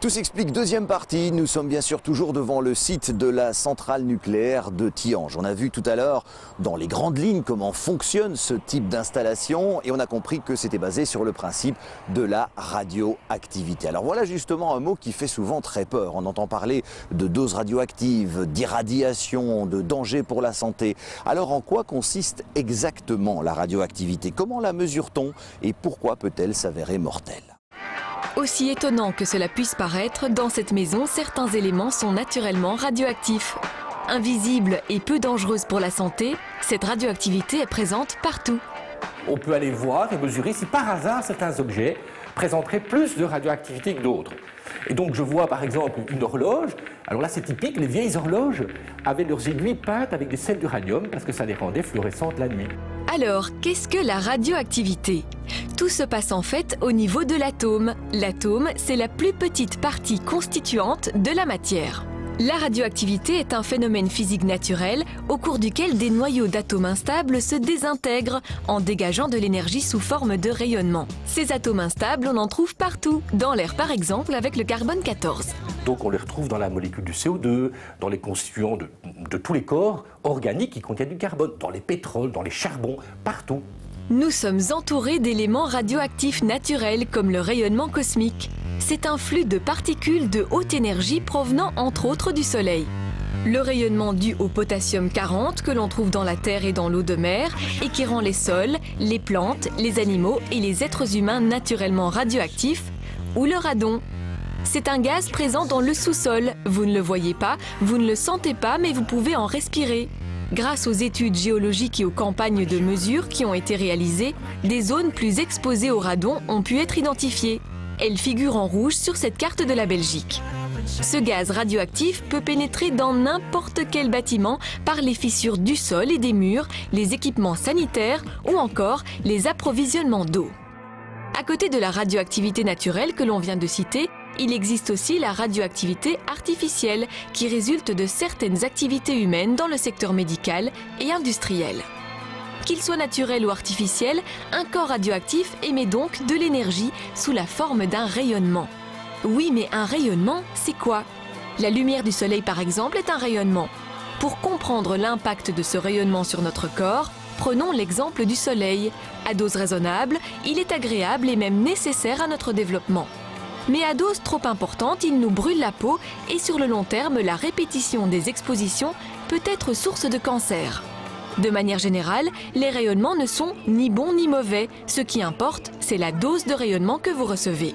Tout s'explique, deuxième partie. Nous sommes bien sûr toujours devant le site de la centrale nucléaire de Tihange. On a vu tout à l'heure dans les grandes lignes comment fonctionne ce type d'installation et on a compris que c'était basé sur le principe de la radioactivité. Alors voilà justement un mot qui fait souvent très peur. On entend parler de doses radioactives, d'irradiation, de danger pour la santé. Alors en quoi consiste exactement la radioactivité? Comment la mesure-t-on et pourquoi peut-elle s'avérer mortelle? Aussi étonnant que cela puisse paraître, dans cette maison, certains éléments sont naturellement radioactifs. Invisible et peu dangereuse pour la santé, cette radioactivité est présente partout. On peut aller voir et mesurer si par hasard certains objets présenteraient plus de radioactivité que d'autres. Et donc je vois par exemple une horloge, alors là c'est typique, les vieilles horloges avaient leurs aiguilles peintes avec des sels d'uranium parce que ça les rendait fluorescentes la nuit. Alors, qu'est-ce que la radioactivité? Tout se passe en fait au niveau de l'atome. L'atome, c'est la plus petite partie constituante de la matière. La radioactivité est un phénomène physique naturel au cours duquel des noyaux d'atomes instables se désintègrent en dégageant de l'énergie sous forme de rayonnement. Ces atomes instables, on en trouve partout, dans l'air par exemple avec le carbone 14. Donc on les retrouve dans la molécule du CO2, dans les constituants de tous les corps organiques qui contiennent du carbone, dans les pétroles, dans les charbons, partout. Nous sommes entourés d'éléments radioactifs naturels comme le rayonnement cosmique. C'est un flux de particules de haute énergie provenant entre autres du Soleil. Le rayonnement dû au potassium 40 que l'on trouve dans la terre et dans l'eau de mer et qui rend les sols, les plantes, les animaux et les êtres humains naturellement radioactifs, ou le radon. C'est un gaz présent dans le sous-sol. Vous ne le voyez pas, vous ne le sentez pas, mais vous pouvez en respirer. Grâce aux études géologiques et aux campagnes de mesure qui ont été réalisées, des zones plus exposées au radon ont pu être identifiées. Elles figurent en rouge sur cette carte de la Belgique. Ce gaz radioactif peut pénétrer dans n'importe quel bâtiment par les fissures du sol et des murs, les équipements sanitaires ou encore les approvisionnements d'eau. À côté de la radioactivité naturelle que l'on vient de citer, il existe aussi la radioactivité artificielle qui résulte de certaines activités humaines dans le secteur médical et industriel. Qu'il soit naturel ou artificiel, un corps radioactif émet donc de l'énergie sous la forme d'un rayonnement. Oui, mais un rayonnement, c'est quoi? La lumière du soleil, par exemple, est un rayonnement. Pour comprendre l'impact de ce rayonnement sur notre corps, prenons l'exemple du soleil. À dose raisonnable, il est agréable et même nécessaire à notre développement. Mais à dose trop importante, il nous brûle la peau et sur le long terme, la répétition des expositions peut être source de cancer. De manière générale, les rayonnements ne sont ni bons ni mauvais. Ce qui importe, c'est la dose de rayonnement que vous recevez.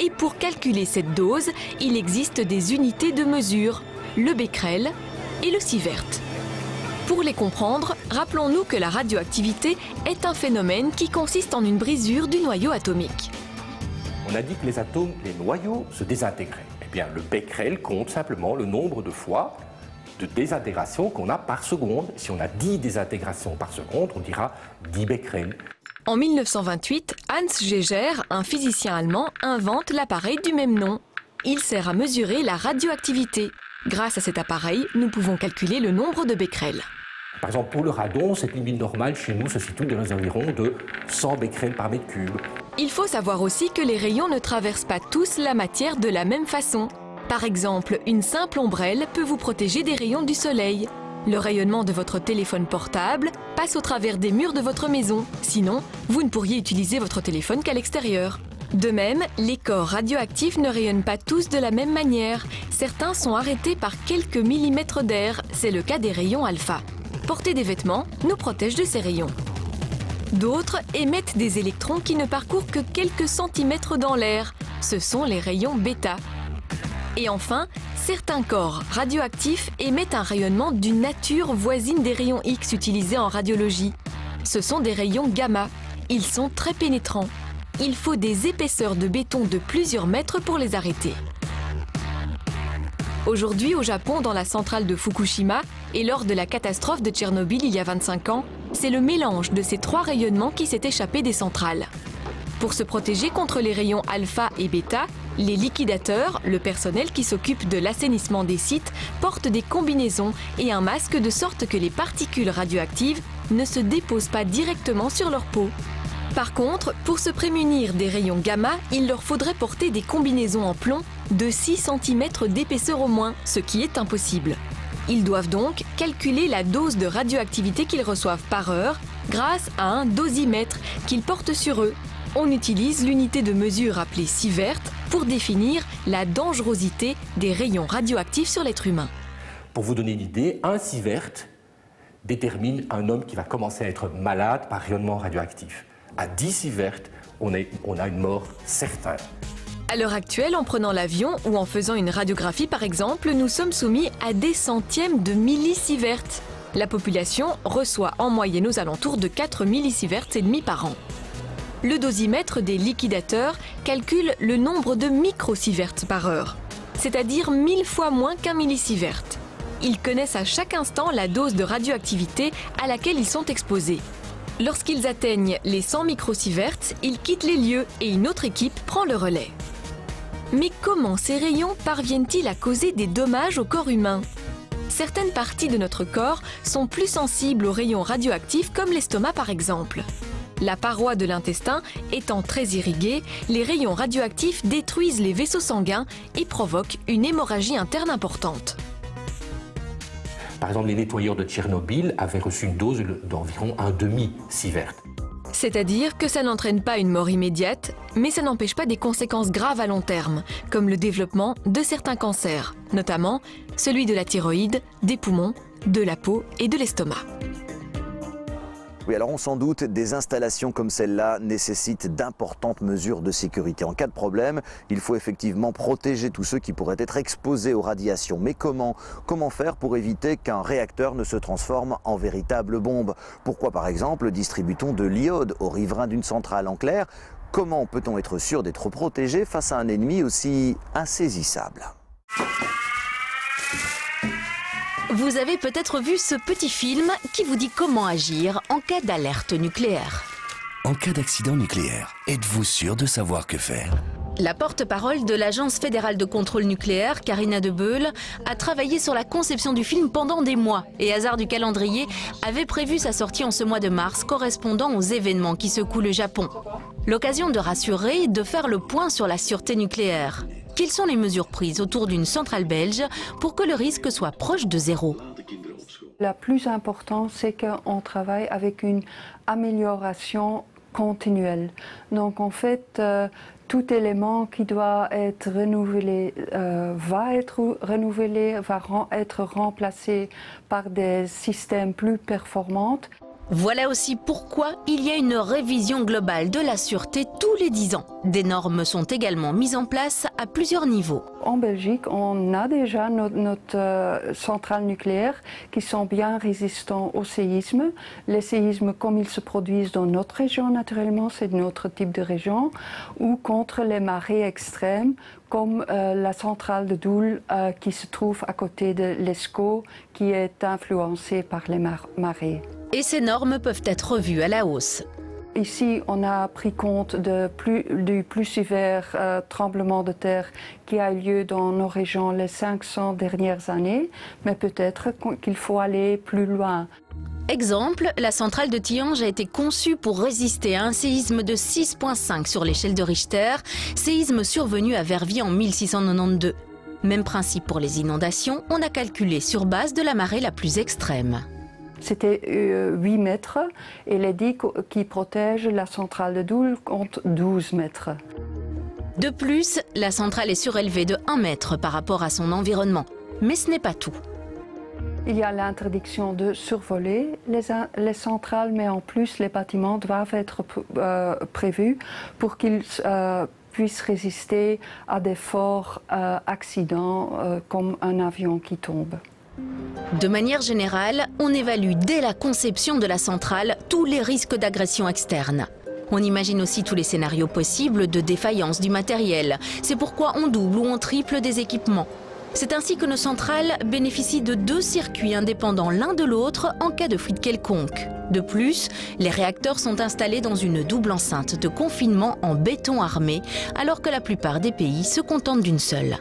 Et pour calculer cette dose, il existe des unités de mesure, le becquerel et le sievert. Pour les comprendre, rappelons-nous que la radioactivité est un phénomène qui consiste en une brisure du noyau atomique. On a dit que les atomes, les noyaux, se désintégraient. Eh bien, le becquerel compte simplement le nombre de fois de désintégration qu'on a par seconde. Si on a 10 désintégrations par seconde, on dira 10 becquerels. En 1928, Hans Geiger, un physicien allemand, invente l'appareil du même nom. Il sert à mesurer la radioactivité. Grâce à cet appareil, nous pouvons calculer le nombre de becquerels. Par exemple, pour le radon, cette limite normale chez nous se situe dans les environs de 100 becquerels par mètre cube. Il faut savoir aussi que les rayons ne traversent pas tous la matière de la même façon. Par exemple, une simple ombrelle peut vous protéger des rayons du soleil. Le rayonnement de votre téléphone portable passe au travers des murs de votre maison. Sinon, vous ne pourriez utiliser votre téléphone qu'à l'extérieur. De même, les corps radioactifs ne rayonnent pas tous de la même manière. Certains sont arrêtés par quelques millimètres d'air. C'est le cas des rayons alpha. Porter des vêtements nous protège de ces rayons. D'autres émettent des électrons qui ne parcourent que quelques centimètres dans l'air. Ce sont les rayons bêta. Et enfin, certains corps radioactifs émettent un rayonnement d'une nature voisine des rayons X utilisés en radiologie. Ce sont des rayons gamma. Ils sont très pénétrants. Il faut des épaisseurs de béton de plusieurs mètres pour les arrêter. Aujourd'hui, au Japon, dans la centrale de Fukushima, et lors de la catastrophe de Tchernobyl il y a 25 ans, c'est le mélange de ces trois rayonnements qui s'est échappé des centrales. Pour se protéger contre les rayons alpha et bêta, les liquidateurs, le personnel qui s'occupe de l'assainissement des sites, portent des combinaisons et un masque de sorte que les particules radioactives ne se déposent pas directement sur leur peau. Par contre, pour se prémunir des rayons gamma, il leur faudrait porter des combinaisons en plomb de 6 cm d'épaisseur au moins, ce qui est impossible. Ils doivent donc calculer la dose de radioactivité qu'ils reçoivent par heure grâce à un dosimètre qu'ils portent sur eux. On utilise l'unité de mesure appelée sievert pour définir la dangerosité des rayons radioactifs sur l'être humain. Pour vous donner une idée, un sievert détermine un homme qui va commencer à être malade par rayonnement radioactif. À 10 sieverts, on a une mort certaine. À l'heure actuelle, en prenant l'avion ou en faisant une radiographie par exemple, nous sommes soumis à des centièmes de millisieverts. La population reçoit en moyenne aux alentours de 4 millisieverts et demi par an. Le dosimètre des liquidateurs calcule le nombre de microsieverts par heure, c'est-à-dire 1000 fois moins qu'un millisievert. Ils connaissent à chaque instant la dose de radioactivité à laquelle ils sont exposés. Lorsqu'ils atteignent les 100 microsieverts, ils quittent les lieux et une autre équipe prend le relais. Mais comment ces rayons parviennent-ils à causer des dommages au corps humain ? Certaines parties de notre corps sont plus sensibles aux rayons radioactifs, comme l'estomac par exemple. La paroi de l'intestin étant très irriguée, les rayons radioactifs détruisent les vaisseaux sanguins et provoquent une hémorragie interne importante. Par exemple, les nettoyeurs de Tchernobyl avaient reçu une dose d'environ un demi-sievert. C'est-à-dire que ça n'entraîne pas une mort immédiate, mais ça n'empêche pas des conséquences graves à long terme, comme le développement de certains cancers, notamment celui de la thyroïde, des poumons, de la peau et de l'estomac. Oui, alors on s'en doute, des installations comme celle-là nécessitent d'importantes mesures de sécurité. En cas de problème, il faut effectivement protéger tous ceux qui pourraient être exposés aux radiations. Mais comment faire pour éviter qu'un réacteur ne se transforme en véritable bombe? Pourquoi par exemple distribue-t-on de l'iode aux riverains d'une centrale? En clair, comment peut-on être sûr d'être protégé face à un ennemi aussi insaisissable? Vous avez peut-être vu ce petit film qui vous dit comment agir en cas d'alerte nucléaire. En cas d'accident nucléaire, êtes-vous sûr de savoir que faire? La porte-parole de l'Agence fédérale de contrôle nucléaire, Carina De Beul, a travaillé sur la conception du film pendant des mois et, hasard du calendrier, avait prévu sa sortie en ce mois de mars, correspondant aux événements qui secouent le Japon. L'occasion de rassurer et de faire le point sur la sûreté nucléaire. Quelles sont les mesures prises autour d'une centrale belge pour que le risque soit proche de zéro? La plus importante, c'est qu'on travaille avec une amélioration continuelle. Donc en fait, tout élément qui doit être renouvelé va être renouvelé, va être remplacé par des systèmes plus performants. Voilà aussi pourquoi il y a une révision globale de la sûreté tous les 10 ans. Des normes sont également mises en place à plusieurs niveaux. En Belgique, on a déjà notre centrales nucléaires qui sont bien résistants au séisme. Les séismes, comme ils se produisent dans notre région, naturellement, c'est notre type de région, ou contre les marées extrêmes, comme la centrale de Doel qui se trouve à côté de l'Escaut, qui est influencée par les marées. Et ces normes peuvent être revues à la hausse. Ici, on a pris compte du plus sévère tremblement de terre qui a eu lieu dans nos régions les 500 dernières années, mais peut-être qu'il faut aller plus loin. Exemple, la centrale de Tihange a été conçue pour résister à un séisme de 6,5 sur l'échelle de Richter, séisme survenu à Verviers en 1692. Même principe pour les inondations, on a calculé sur base de la marée la plus extrême. C'était 8 mètres et les digues qui protègent la centrale de Doel comptent 12 mètres. De plus, la centrale est surélevée de 1 mètre par rapport à son environnement. Mais ce n'est pas tout. Il y a l'interdiction de survoler les centrales, mais en plus les bâtiments doivent être prévus pour qu'ils puissent résister à des forts accidents comme un avion qui tombe. De manière générale, on évalue dès la conception de la centrale tous les risques d'agression externe. On imagine aussi tous les scénarios possibles de défaillance du matériel. C'est pourquoi on double ou on triple des équipements. C'est ainsi que nos centrales bénéficient de 2 circuits indépendants l'un de l'autre en cas de fuite quelconque. De plus, les réacteurs sont installés dans une double enceinte de confinement en béton armé, alors que la plupart des pays se contentent d'une seule.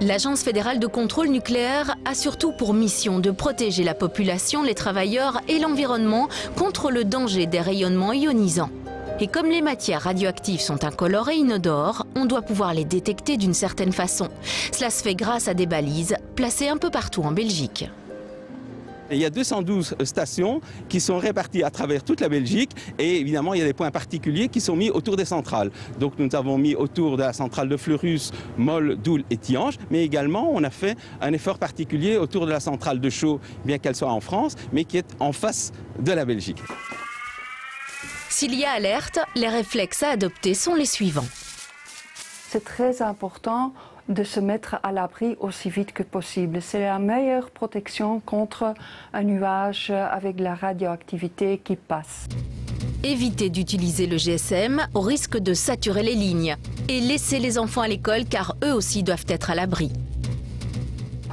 L'Agence fédérale de contrôle nucléaire a surtout pour mission de protéger la population, les travailleurs et l'environnement contre le danger des rayonnements ionisants. Et comme les matières radioactives sont incolores et inodores, on doit pouvoir les détecter d'une certaine façon. Cela se fait grâce à des balises placées un peu partout en Belgique. Il y a 212 stations qui sont réparties à travers toute la Belgique et évidemment il y a des points particuliers qui sont mis autour des centrales. Donc nous avons mis autour de la centrale de Fleurus, Mol, Doul et Tihange, mais également on a fait un effort particulier autour de la centrale de Chaux, bien qu'elle soit en France, mais qui est en face de la Belgique. S'il y a alerte, les réflexes à adopter sont les suivants. C'est très important de se mettre à l'abri aussi vite que possible. C'est la meilleure protection contre un nuage avec de la radioactivité qui passe. Évitez d'utiliser le GSM au risque de saturer les lignes. Et laissez les enfants à l'école car eux aussi doivent être à l'abri.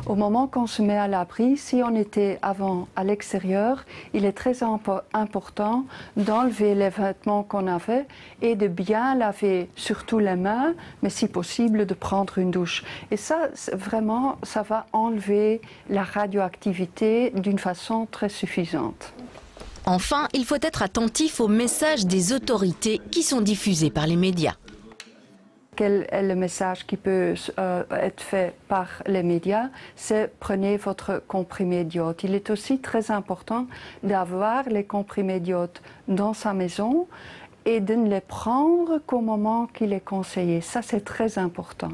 Au moment qu'on se met à l'abri, si on était avant à l'extérieur, il est très important d'enlever les vêtements qu'on avait et de bien laver surtout les mains, mais si possible de prendre une douche. Et ça, vraiment, ça va enlever la radioactivité d'une façon très suffisante. Enfin, il faut être attentif aux messages des autorités qui sont diffusés par les médias. Quel est le message qui peut être fait par les médias? C'est prenez votre comprimé d'iode. Il est aussi très important d'avoir les comprimés d'iode dans sa maison et de ne les prendre qu'au moment qu'il est conseillé. Ça, c'est très important.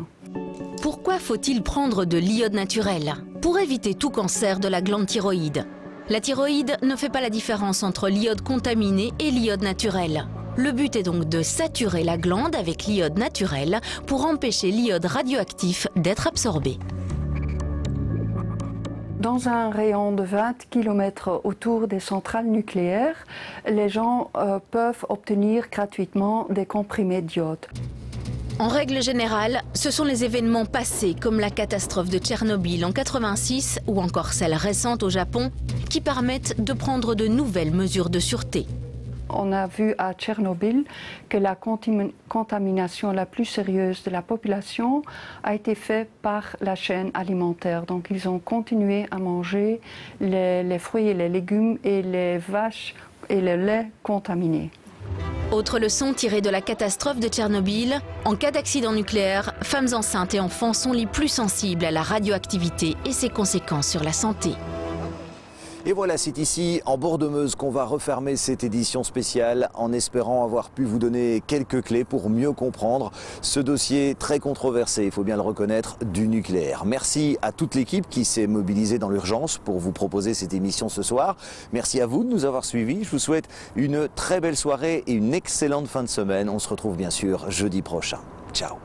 Pourquoi faut-il prendre de l'iode naturel? Pour éviter tout cancer de la glande thyroïde. La thyroïde ne fait pas la différence entre l'iode contaminé et l'iode naturel. Le but est donc de saturer la glande avec l'iode naturel pour empêcher l'iode radioactif d'être absorbé. Dans un rayon de 20 km autour des centrales nucléaires, les gens peuvent obtenir gratuitement des comprimés d'iode. En règle générale, ce sont les événements passés comme la catastrophe de Tchernobyl en 1986 ou encore celle récente au Japon qui permettent de prendre de nouvelles mesures de sûreté. On a vu à Tchernobyl que la contamination la plus sérieuse de la population a été faite par la chaîne alimentaire. Donc ils ont continué à manger les fruits et les légumes et les vaches et le lait contaminés. Autre leçon tirée de la catastrophe de Tchernobyl, en cas d'accident nucléaire, femmes enceintes et enfants sont les plus sensibles à la radioactivité et ses conséquences sur la santé. Et voilà, c'est ici, en bord de Meuse, qu'on va refermer cette édition spéciale en espérant avoir pu vous donner quelques clés pour mieux comprendre ce dossier très controversé, il faut bien le reconnaître, du nucléaire. Merci à toute l'équipe qui s'est mobilisée dans l'urgence pour vous proposer cette émission ce soir. Merci à vous de nous avoir suivis. Je vous souhaite une très belle soirée et une excellente fin de semaine. On se retrouve bien sûr jeudi prochain. Ciao.